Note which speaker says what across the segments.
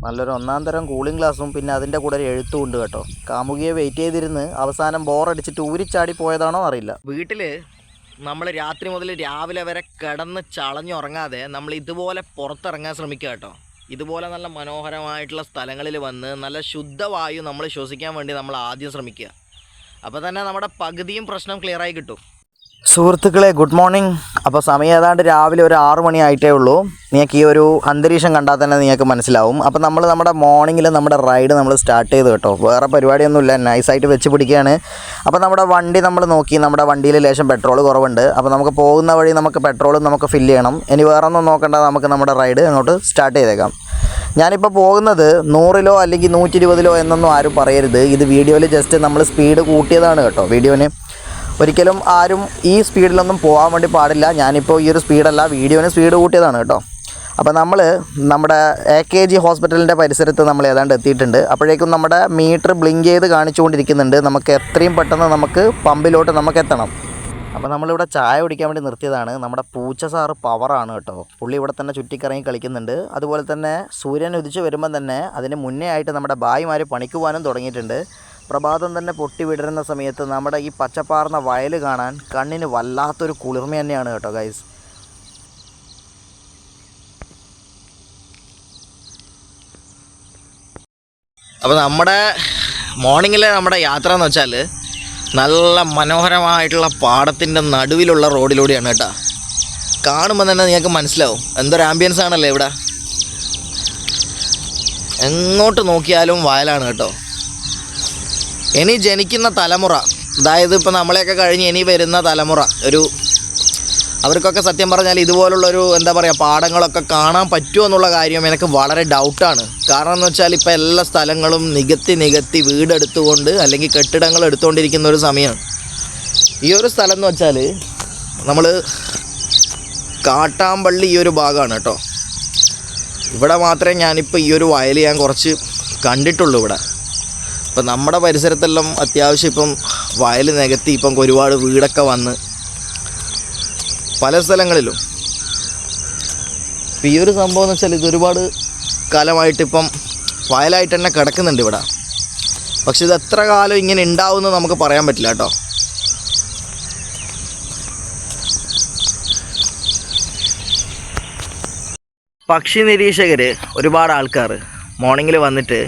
Speaker 1: നല്ലൊരു ഒന്നാം തരം കൂളിംഗ് ഗ്ലാസും പിന്നെ അതിൻ്റെ കൂടെ ഒരു എഴുത്തും ഉണ്ട് കേട്ടോ. കാമുകിയെ വെയിറ്റ് ചെയ്തിരുന്ന് അവസാനം ബോറടിച്ചിട്ട് ഊരിച്ചാടി പോയതാണോ അറിയില്ല. വീട്ടിൽ നമ്മൾ രാത്രി മുതൽ രാവിലെ വരെ കിടന്ന് ചളഞ്ഞുറങ്ങാതെ നമ്മൾ ഇതുപോലെ പുറത്തിറങ്ങാൻ ശ്രമിക്കുക കേട്ടോ. ഇതുപോലെ നല്ല മനോഹരമായിട്ടുള്ള സ്ഥലങ്ങളിൽ വന്ന് നല്ല ശുദ്ധവായു നമ്മൾ ശ്വസിക്കാൻ വേണ്ടി നമ്മൾ ആദ്യം ശ്രമിക്കുക. അപ്പോൾ തന്നെ നമ്മുടെ പകുതിയും പ്രശ്നം ക്ലിയറായി കിട്ടും. സുഹൃത്തുക്കളെ, ഗുഡ് മോർണിംഗ്. അപ്പോൾ സമയം ഏതാണ്ട് രാവിലെ ഒരു 6 മണി ആയിട്ടേ ഉള്ളൂ. നിങ്ങൾക്ക് ഈ ഒരു അന്തരീക്ഷം കണ്ടാൽ തന്നെ നിങ്ങൾക്ക് മനസ്സിലാവും. അപ്പോൾ നമ്മൾ നമ്മുടെ മോർണിംഗിൽ നമ്മുടെ റൈഡ് നമ്മൾ സ്റ്റാർട്ട് ചെയ്തു കേട്ടോ. വേറെ പരിപാടിയൊന്നുമില്ല, നൈസായിട്ട് വെച്ച് പിടിക്കുകയാണ്. അപ്പോൾ നമ്മുടെ വണ്ടി നമ്മൾ നോക്കി, നമ്മുടെ വണ്ടിയിൽ ലേശം പെട്രോൾ കുറവുണ്ട്. അപ്പോൾ നമുക്ക് പോകുന്ന വഴി നമുക്ക് പെട്രോളും നമുക്ക് ഫില്ല് ചെയ്യണം. ഇനി വേറെ ഒന്നും നോക്കേണ്ട, നമുക്ക് നമ്മുടെ റൈഡ് അങ്ങോട്ട് സ്റ്റാർട്ട് ചെയ്തേക്കാം. ഞാനിപ്പോൾ പോകുന്നത് 100-ലോ അല്ലെങ്കിൽ 120-ലോ എന്നൊന്നും ആരും പറയരുത്. ഇത് വീഡിയോയിൽ ജസ്റ്റ് നമ്മൾ സ്പീഡ് കൂട്ടിയതാണ് കേട്ടോ. വീഡിയോന് ഒരിക്കലും ആരും ഈ സ്പീഡിലൊന്നും പോകാൻ വേണ്ടി പാടില്ല. ഞാനിപ്പോൾ ഈ ഒരു സ്പീഡല്ല, വീഡിയോന് സ്പീഡ് കൂട്ടിയതാണ് കേട്ടോ. അപ്പോൾ നമ്മൾ നമ്മുടെ AKG ഹോസ്പിറ്റലിൻ്റെ പരിസരത്ത് നമ്മൾ ഏതാണ്ട് എത്തിയിട്ടുണ്ട്. അപ്പോഴേക്കും നമ്മുടെ മീറ്റർ ബ്ലിങ്ക് ചെയ്ത് കാണിച്ചുകൊണ്ടിരിക്കുന്നുണ്ട്. നമുക്ക് എത്രയും പെട്ടെന്ന് നമുക്ക് പമ്പിലോട്ട് നമുക്ക് എത്തണം. അപ്പോൾ നമ്മളിവിടെ ചായ കുടിക്കാൻ വേണ്ടി നിർത്തിയതാണ്. നമ്മുടെ പൂച്ച സാറ് പവറാണ് കേട്ടോ. പുള്ളി ഇവിടെ തന്നെ ചുറ്റിക്കറങ്ങി കളിക്കുന്നുണ്ട്. അതുപോലെ തന്നെ സൂര്യൻ ഉദിച്ച് വരുമ്പം തന്നെ അതിന് മുന്നേ ആയിട്ട് നമ്മുടെ ഭായിമാർ പണിക്ക് പോകാനും തുടങ്ങിയിട്ടുണ്ട്. പ്രഭാതം തന്നെ പൊട്ടി വിടരുന്ന സമയത്ത് നമ്മുടെ ഈ പച്ചപ്പാർന്ന വയൽ കാണാൻ കണ്ണിന് വല്ലാത്തൊരു കുളിർമ തന്നെയാണ് കേട്ടോ ഗൈസ്. അപ്പോൾ നമ്മുടെ മോർണിംഗിലെ നമ്മുടെ യാത്ര എന്ന് വെച്ചാൽ നല്ല മനോഹരമായിട്ടുള്ള പാടത്തിൻ്റെ നടുവിലുള്ള റോഡിലൂടെയാണ് കേട്ടോ. കാണുമ്പോൾ തന്നെ നിങ്ങൾക്ക് മനസ്സിലാവും എന്തൊരു ആംബിയൻസ് ആണല്ലേ ഇവിടെ. എങ്ങോട്ട് നോക്കിയാലും വയലാണ് കേട്ടോ. ഇനി ജനിക്കുന്ന തലമുറ, അതായത് ഇപ്പോൾ നമ്മളെയൊക്കെ കഴിഞ്ഞ് ഇനി വരുന്ന തലമുറ, അവർക്കൊക്കെ സത്യം പറഞ്ഞാൽ ഇതുപോലുള്ളൊരു എന്താ പറയുക പാടങ്ങളൊക്കെ കാണാൻ പറ്റുമോ എന്നുള്ള കാര്യം എനിക്ക് വളരെ ഡൗട്ടാണ്. കാരണം എന്ന് വെച്ചാൽ ഇപ്പോൾ എല്ലാ സ്ഥലങ്ങളും നികത്തി വീടെടുത്തുകൊണ്ട് അല്ലെങ്കിൽ കെട്ടിടങ്ങൾ എടുത്തുകൊണ്ടിരിക്കുന്ന ഒരു സമയമാണ്. ഈ ഒരു സ്ഥലം എന്ന് വെച്ചാൽ നമ്മൾ കാട്ടാമ്പള്ളി ഈ ഒരു ഭാഗമാണ് കേട്ടോ. ഇവിടെ മാത്രമേ ഞാനിപ്പോൾ ഈ ഒരു വയൽ ഞാൻ കുറച്ച് കണ്ടിട്ടുള്ളൂ ഇവിടെ. ഇപ്പം നമ്മുടെ പരിസരത്തെല്ലാം അത്യാവശ്യം ഇപ്പം വയൽ നികത്തി ഇപ്പം ഒരുപാട് വീടൊക്കെ വന്ന് പല സ്ഥലങ്ങളിലും. ഇപ്പം ഈ ഒരു സംഭവം എന്ന് വെച്ചാൽ ഇതൊരുപാട് കാലമായിട്ടിപ്പം വയലായിട്ട് തന്നെ കിടക്കുന്നുണ്ട് ഇവിടെ. പക്ഷെ ഇത് എത്ര കാലം ഇങ്ങനെ ഉണ്ടാവുമെന്ന് നമുക്ക് പറയാൻ പറ്റില്ല കേട്ടോ. പക്ഷി നിരീക്ഷകർ ഒരുപാട് ആൾക്കാർ മോർണിംഗിൽ വന്നിട്ട്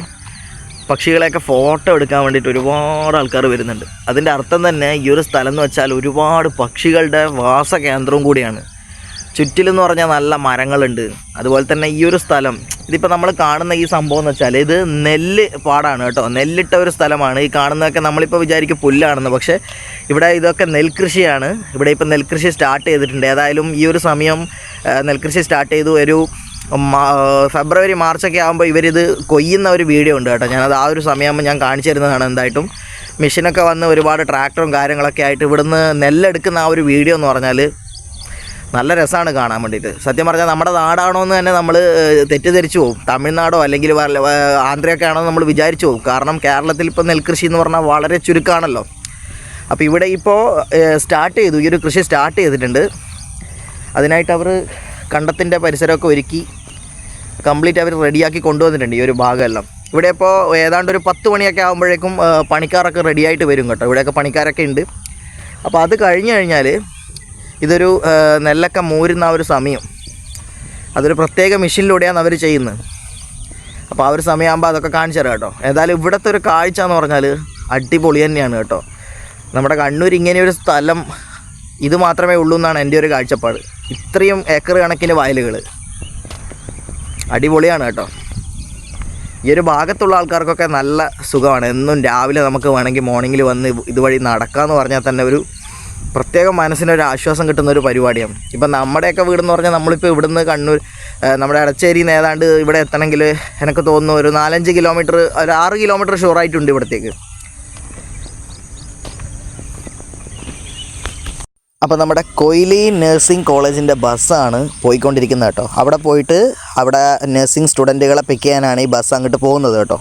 Speaker 1: പക്ഷികളെയൊക്കെ ഫോട്ടോ എടുക്കാൻ വേണ്ടിയിട്ട് ഒരുപാട് ആൾക്കാർ വരുന്നുണ്ട്. അതിൻ്റെ അർത്ഥം തന്നെ ഈ ഒരു സ്ഥലം എന്ന് വെച്ചാൽ ഒരുപാട് പക്ഷികളുടെ വാസകേന്ദ്രവും കൂടിയാണ്. ചുറ്റിലെന്ന് പറഞ്ഞാൽ നല്ല മരങ്ങളുണ്ട്. അതുപോലെ തന്നെ ഈ ഒരു സ്ഥലം, ഇതിപ്പോൾ നമ്മൾ കാണുന്ന ഈ സംഭവം എന്ന് വെച്ചാൽ ഇത് നെല്ല് പാടാണ് കേട്ടോ. നെല്ലിട്ട ഒരു സ്ഥലമാണ്. ഈ കാണുന്നതൊക്കെ നമ്മളിപ്പോൾ വിചാരിക്കും പുല്ലാണെന്ന്, പക്ഷേ ഇവിടെ ഇതൊക്കെ നെൽകൃഷിയാണ്. ഇവിടെ ഇപ്പോൾ നെൽകൃഷി സ്റ്റാർട്ട് ചെയ്തിട്ടുണ്ട്. ഏതായാലും ഈ ഒരു സമയം നെൽകൃഷി സ്റ്റാർട്ട് ചെയ്തു. ഒരു ഫെബ്രുവരി മാർച്ചൊക്കെ ആകുമ്പോൾ ഇവരിത് കൊയ്യുന്ന ഒരു വീഡിയോ ഉണ്ട് കേട്ടോ. ഞാനത് ആ ഒരു സമയമാകുമ്പോൾ ഞാൻ കാണിച്ചു തരുന്നതാണ്. എന്തായിട്ടും മെഷീനൊക്കെ വന്ന് ഒരുപാട് ട്രാക്ടറും കാര്യങ്ങളൊക്കെ ആയിട്ട് ഇവിടുന്ന് നെല്ലെടുക്കുന്ന ആ ഒരു വീഡിയോ എന്ന് പറഞ്ഞാൽ നല്ല രസമാണ് കാണാൻ വേണ്ടിയിട്ട്. സത്യം പറഞ്ഞാൽ നമ്മുടെ നാടാണോ എന്ന് തന്നെ നമ്മൾ തെറ്റിദ്ധരിച്ചു പോകും. തമിഴ്നാടോ അല്ലെങ്കിൽ ആന്ധ്രയൊക്കെ ആണോ നമ്മൾ വിചാരിച്ചു പോകും. കാരണം കേരളത്തിൽ ഇപ്പോൾ നെൽകൃഷി എന്ന് പറഞ്ഞാൽ വളരെ ചുരുക്കമാണല്ലോ. അപ്പോൾ ഇവിടെ ഇപ്പോൾ സ്റ്റാർട്ട് ചെയ്തു, ഈ ഒരു കൃഷി സ്റ്റാർട്ട് ചെയ്തിട്ടുണ്ട്. അതിനായിട്ട് അവർ കണ്ടത്തിൻ്റെ പരിസരമൊക്കെ ഒരുക്കി കംപ്ലീറ്റ് അവർ റെഡിയാക്കി കൊണ്ടുവന്നിട്ടുണ്ട് ഈ ഒരു ഭാഗമെല്ലാം. ഇവിടെ ഇപ്പോൾ ഏതാണ്ട് ഒരു 10 മണിയൊക്കെ ആകുമ്പോഴേക്കും പണിക്കാരൊക്കെ റെഡിയായിട്ട് വരും കേട്ടോ. ഇവിടെയൊക്കെ പണിക്കാരൊക്കെ ഉണ്ട്. അപ്പോൾ അത് കഴിഞ്ഞ് കഴിഞ്ഞാൽ ഇതൊരു നെല്ലൊക്കെ മൂരുന്ന ആ ഒരു സമയം, അതൊരു പ്രത്യേക മെഷീനിലൂടെയാണ് അവർ ചെയ്യുന്നത്. അപ്പോൾ ആ ഒരു സമയമാകുമ്പോൾ അതൊക്കെ കാണിച്ചു തരാം കേട്ടോ. ഏതായാലും ഇവിടുത്തെ ഒരു കാഴ്ച എന്ന് പറഞ്ഞാൽ അടിപൊളി തന്നെയാണ് കേട്ടോ. നമ്മുടെ കണ്ണൂർ ഇങ്ങനെയൊരു സ്ഥലം ഇത് മാത്രമേ ഉള്ളൂ എന്നാണ് എൻ്റെ ഒരു കാഴ്ചപ്പാട്. ഇത്രയും ഏക്കർ കണക്കിന് വയലുകൾ അടിപൊളിയാണ് കേട്ടോ. ഈ ഒരു ഭാഗത്തുള്ള ആൾക്കാർക്കൊക്കെ നല്ല സുഖമാണ്. എന്നും രാവിലെ നമുക്ക് വേണമെങ്കിൽ മോർണിംഗിൽ വന്ന് ഇതുവഴി നടക്കാമെന്ന് പറഞ്ഞാൽ തന്നെ ഒരു പ്രത്യേകം മനസ്സിനൊരു ആശ്വാസം കിട്ടുന്ന ഒരു പരിപാടിയാണ്. ഇപ്പം നമ്മുടെയൊക്കെ വീടെന്ന് പറഞ്ഞാൽ നമ്മളിപ്പോൾ ഇവിടുന്ന് കണ്ണൂർ നമ്മുടെ എടച്ചേരിയിൽ നിന്ന് ഏതാണ്ട് ഇവിടെ എത്തണമെങ്കിൽ എനിക്ക് തോന്നുന്നു ഒരു 4-5 കിലോമീറ്റർ, ഒരു 6 കിലോമീറ്റർ ഷുവറായിട്ടുണ്ട് ഇവിടത്തേക്ക്. അപ്പോൾ നമ്മുടെ കൊയിലി നഴ്സിംഗ് കോളേജിൻ്റെ ബസ്സാണ് പോയിക്കൊണ്ടിരിക്കുന്നത് കേട്ടോ. അവിടെ പോയിട്ട് അവിടെ നഴ്സിംഗ് സ്റ്റുഡൻറ്റുകളെ പിക്ക് ചെയ്യാനാണ് ഈ ബസ് അങ്ങോട്ട് പോകുന്നത് കേട്ടോ.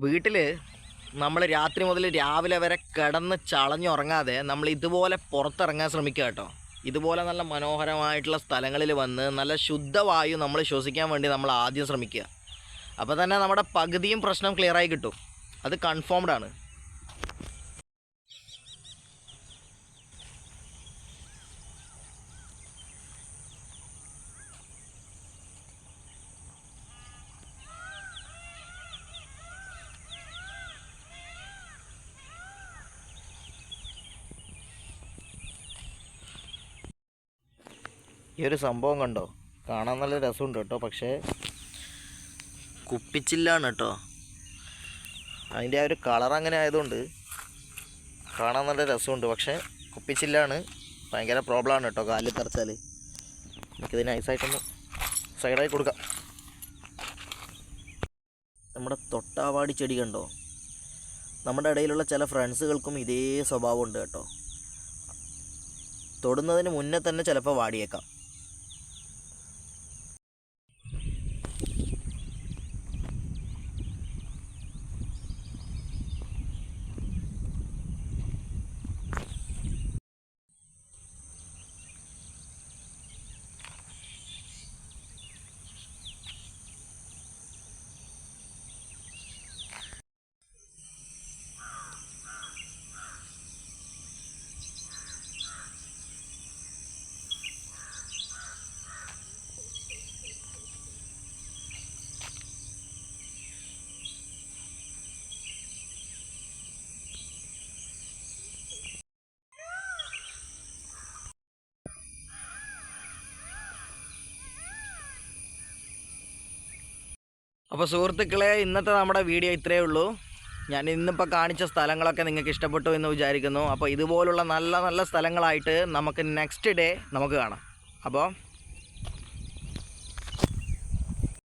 Speaker 1: വീട്ടിൽ നമ്മൾ രാത്രി മുതൽ രാവിലെ വരെ കിടന്ന് ചളഞ്ഞുറങ്ങാതെ നമ്മൾ ഇതുപോലെ പുറത്തിറങ്ങാൻ ശ്രമിക്കുക കേട്ടോ. ഇതുപോലെ നല്ല മനോഹരമായിട്ടുള്ള സ്ഥലങ്ങളിൽ വന്ന് നല്ല ശുദ്ധവായു നമ്മൾ ശ്വസിക്കാൻ വേണ്ടി നമ്മൾ ആദ്യം ശ്രമിക്കുക. അപ്പോൾ തന്നെ നമ്മുടെ പകുതിയും പ്രശ്നം ക്ലിയറായി കിട്ടും. അത് കൺഫേംഡ് ആണ്. ഈ ഒരു സംഭവം കണ്ടോ, കാണാൻ നല്ല രസമുണ്ട് കേട്ടോ. പക്ഷേ കുപ്പിച്ചില്ലാണ് കേട്ടോ. അതിൻ്റെ ആ ഒരു കളർ അങ്ങനെ ആയതുകൊണ്ട് കാണാൻ നല്ല രസമുണ്ട്. പക്ഷേ കുപ്പിച്ചില്ലാണ്, ഭയങ്കര പ്രോബ്ലമാണ് കേട്ടോ. കാലിൽ തറച്ചാൽ നമുക്കിത് നൈസായിട്ടൊന്ന് സൈഡായി കൊടുക്കാം. നമ്മുടെ തൊട്ടാവാടി ചെടി കണ്ടോ, നമ്മുടെ ഇടയിലുള്ള ചില ഫ്രണ്ട്സുകൾക്കും ഇതേ സ്വഭാവം ഉണ്ട് കേട്ടോ. തൊടുന്നതിന് മുന്നേ തന്നെ ചിലപ്പോൾ വാടിയേക്കാം. അപ്പോൾ സുഹൃത്തുക്കളെ, ഇന്നത്തെ നമ്മുടെ വീഡിയോ ഇത്രയേ ഉള്ളൂ. ഞാൻ ഇന്നിപ്പോൾ കാണിച്ച സ്ഥലങ്ങളൊക്കെ നിങ്ങൾക്ക് ഇഷ്ടപ്പെട്ടു എന്ന് വിചാരിക്കുന്നു. അപ്പോൾ ഇതുപോലുള്ള നല്ല നല്ല സ്ഥലങ്ങളായിട്ട് നമുക്ക് നെക്സ്റ്റ് ഡേ നമുക്ക് കാണാം. അപ്പോൾ